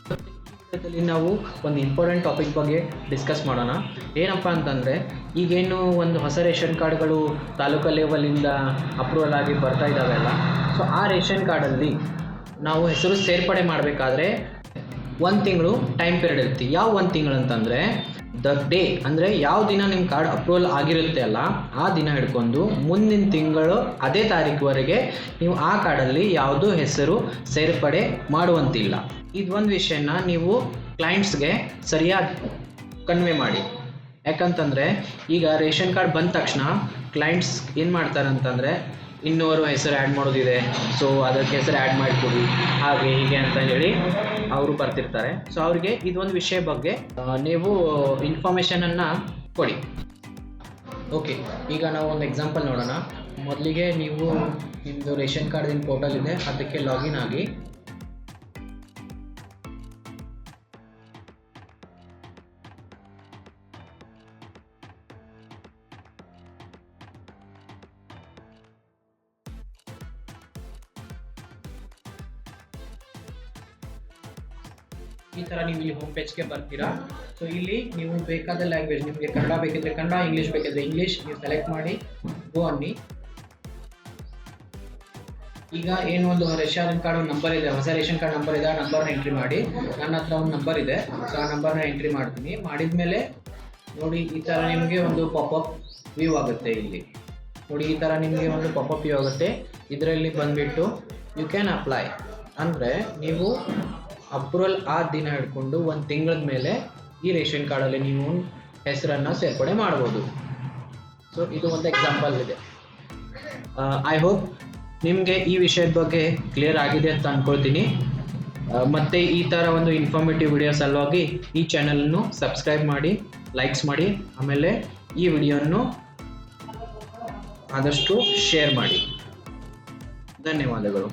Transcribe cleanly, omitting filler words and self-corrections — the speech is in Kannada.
ವಿಡಿಯೋದಲ್ಲಿ ನಾವು ಒಂದು ಇಂಪಾರ್ಟೆಂಟ್ ಟಾಪಿಕ್ ಬಗ್ಗೆ ಡಿಸ್ಕಸ್ ಮಾಡೋಣ. ಏನಪ್ಪ ಅಂತಂದರೆ, ಈಗೇನು ಒಂದು ಹೊಸ ರೇಷನ್ ಕಾರ್ಡ್ಗಳು ತಾಲೂಕು ಲೆವೆಲಿಂದ ಅಪ್ರೂವಲ್ ಆಗಿ ಬರ್ತಾ ಇದ್ದಾವೆಲ್ಲ, ಸೊ ಆ ರೇಷನ್ ಕಾರ್ಡಲ್ಲಿ ನಾವು ಹೆಸರು ಸೇರ್ಪಡೆ ಮಾಡಬೇಕಾದ್ರೆ 1 ತಿಂಗಳು ಟೈಮ್ ಪೀರಿಯಡ್ ಇರುತ್ತೆ. ಯಾವ 1 ತಿಂಗಳು ಅಂತಂದರೆ, ದ ಡೇ ಅಂದರೆ ಯಾವ ದಿನ ನಿಮ್ಮ ಕಾರ್ಡ್ ಅಪ್ರೂವಲ್ ಆಗಿರುತ್ತೆ ಅಲ್ಲ, ಆ ದಿನ ಹಿಡ್ಕೊಂಡು ಮುಂದಿನ ತಿಂಗಳು ಅದೇ ತಾರೀಕುವರೆಗೆ ನೀವು ಆ ಕಾರ್ಡಲ್ಲಿ ಯಾವುದೂ ಹೆಸರು ಸೇರ್ಪಡೆ ಮಾಡುವಂತಿಲ್ಲ. ಇದೊಂದು ವಿಷಯನ ನೀವು ಕ್ಲೈಂಟ್ಸ್ಗೆ ಸರಿಯಾಗಿ ಕನ್ವೆ ಮಾಡಿ. ಯಾಕಂತಂದರೆ ಈಗ ರೇಷನ್ ಕಾರ್ಡ್ ಬಂದ ತಕ್ಷಣ ಕ್ಲೈಂಟ್ಸ್ ಏನು ಮಾಡ್ತಾರೆ ಅಂತಂದರೆ, ಇನ್ನೂರು ಹೆಸರು ಆ್ಯಡ್ ಮಾಡೋದಿದೆ, ಸೊ ಅದಕ್ಕೆ ಹೆಸರು ಆ್ಯಡ್ ಮಾಡಿಕೊಡಿ, ಹಾಗೆ ಹೀಗೆ ಅಂತ ಹೇಳಿ ಅವರು ಬರ್ತಿರ್ತಾರೆ. ಸೊ ಅವರಿಗೆ ಇದೊಂದು ವಿಷಯ ಬಗ್ಗೆ ನೀವು ಇನ್ಫಾರ್ಮೇಷನನ್ನು ಕೊಡಿ. ಓಕೆ, ಈಗ ನಾವು ಒಂದು ಎಕ್ಸಾಂಪಲ್ ನೋಡೋಣ. ಮೊದಲಿಗೆ ನೀವು ನಿಮ್ಮದು ರೇಷನ್ ಕಾರ್ಡಿನ ಪೋರ್ಟಲ್ ಇದೆ, ಅದಕ್ಕೆ ಲಾಗಿನ್ ಆಗಿ ಈ ಥರ ನೀವು ಇಲ್ಲಿ ಹೋಮ್ ಪೇಜ್ಗೆ ಬರ್ತೀರಾ. ಸೊ ಇಲ್ಲಿ ನೀವು ಬೇಕಾದ ಲ್ಯಾಂಗ್ವೇಜ್, ನಿಮಗೆ ಕನ್ನಡ ಬೇಕಿದ್ರೆ ಕನ್ನಡ, ಇಂಗ್ಲೀಷ್ ಬೇಕಿದ್ರೆ ಇಂಗ್ಲೀಷ್ ನೀವು ಸೆಲೆಕ್ಟ್ ಮಾಡಿ ಗೋ ಅನ್ನಿ. ಈಗ ಏನು ಒಂದು ರೇಷನ್ ಕಾರ್ಡ್ ನಂಬರ್ ಇದೆ, ಹೊಸ ರೇಷನ್ ಕಾರ್ಡ್ ನಂಬರ್ ಇದೆ, ಆ ನಂಬರ್ನ ಎಂಟ್ರಿ ಮಾಡಿ. ನನ್ನ ಹತ್ರ ಒಂದು ನಂಬರ್ ಇದೆ, ಸೊ ಆ ನಂಬರ್ನ ಎಂಟ್ರಿ ಮಾಡ್ತೀನಿ. ಮಾಡಿದ್ಮೇಲೆ ನೋಡಿ, ಈ ಥರ ನಿಮಗೆ ಒಂದು ಪಾಪಪ್ ವ್ಯೂ ಆಗುತ್ತೆ. ಇಲ್ಲಿ ನೋಡಿ, ಈ ಥರ ನಿಮಗೆ ಒಂದು ಪಾಪಪ್ ವ್ಯೂ ಆಗುತ್ತೆ. ಇದರಲ್ಲಿ ಬಂದುಬಿಟ್ಟು ಯು ಕ್ಯಾನ್ ಅಪ್ಲೈ ಅಂದರೆ ನೀವು ಅಪ್ರೂವಲ್ ಆದ ದಿನ ಹಿಡ್ಕೊಂಡು 1 ತಿಂಗಳ ಮೇಲೆ ಈ ರೇಷನ್ ಕಾರ್ಡಲ್ಲಿ ನೀವು ಹೆಸರನ್ನು ಸೇರ್ಪಡೆ ಮಾಡ್ಬೋದು. ಸೊ ಇದು ಒಂದು ಎಕ್ಸಾಂಪಲ್ ಇದೆ. ಐ ಹೋಪ್ ನಿಮಗೆ ಈ ವಿಷಯದ ಬಗ್ಗೆ ಕ್ಲಿಯರ್ ಆಗಿದೆ ಅಂತ ಅಂದ್ಕೊಳ್ತೀನಿ. ಮತ್ತು ಈ ಥರ ಒಂದು ಇನ್ಫಾರ್ಮೇಟಿವ್ ವಿಡಿಯೋಸ್ ಸಲುವಾಗಿ ಈ ಚಾನಲನ್ನು ಸಬ್ಸ್ಕ್ರೈಬ್ ಮಾಡಿ, ಲೈಕ್ಸ್ ಮಾಡಿ, ಆಮೇಲೆ ಈ ವಿಡಿಯೋವನ್ನು ಆದಷ್ಟು ಶೇರ್ ಮಾಡಿ. ಧನ್ಯವಾದಗಳು.